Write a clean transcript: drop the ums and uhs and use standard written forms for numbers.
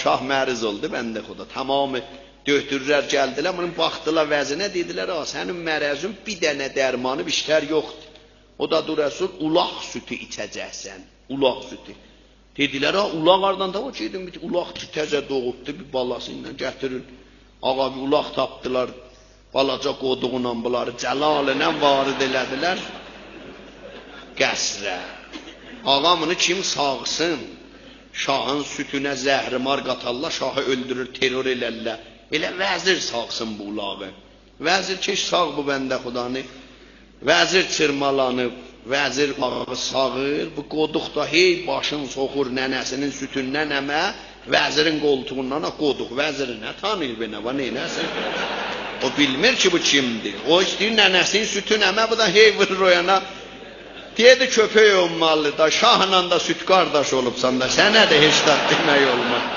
şah məriz oldu, bəndə xuda. Tamamı döhtürlər, gəldilər, bunun baxdılar vəzinə, dedilər, sənin mərəzin bir dənə dərmanı biştər yoxdur. O da durasın, ulaq sütü içəcəksən, ulaq sütü. Dedilər, ulaq aradan da o ki, ulaq ki, təzə doğubdu, bir balası ilə gətirin. Ağa bir ulaq tapdılar, balaca qoduğunla bunları cəlalinə varid elədilər qəsrə. Ağa bunu kim sağsın? Şahın sütünə zəhrimar qatarlar, şahı öldürür, terör elərlər. Elə vəzir sağsın bu ulağı. Vəzir keş sağ bu bəndə xudanı. Vəzir çırmalanıb, vəzir ağı sağır. Bu qoduq da hey başın soxur nənəsinin sütündən əmə. Vəzirin qoltuğundan qoduq. Vəziri nə tanıyır bənə, va neynəsin? O bilmir ki bu kimdir. O istəyir nənəsinin sütün əmə, bu da hey vırır o yana. Deyədi köpək olmalı da, şahla da süt qardaş olubsan da, sənə də heç də demək olmaz.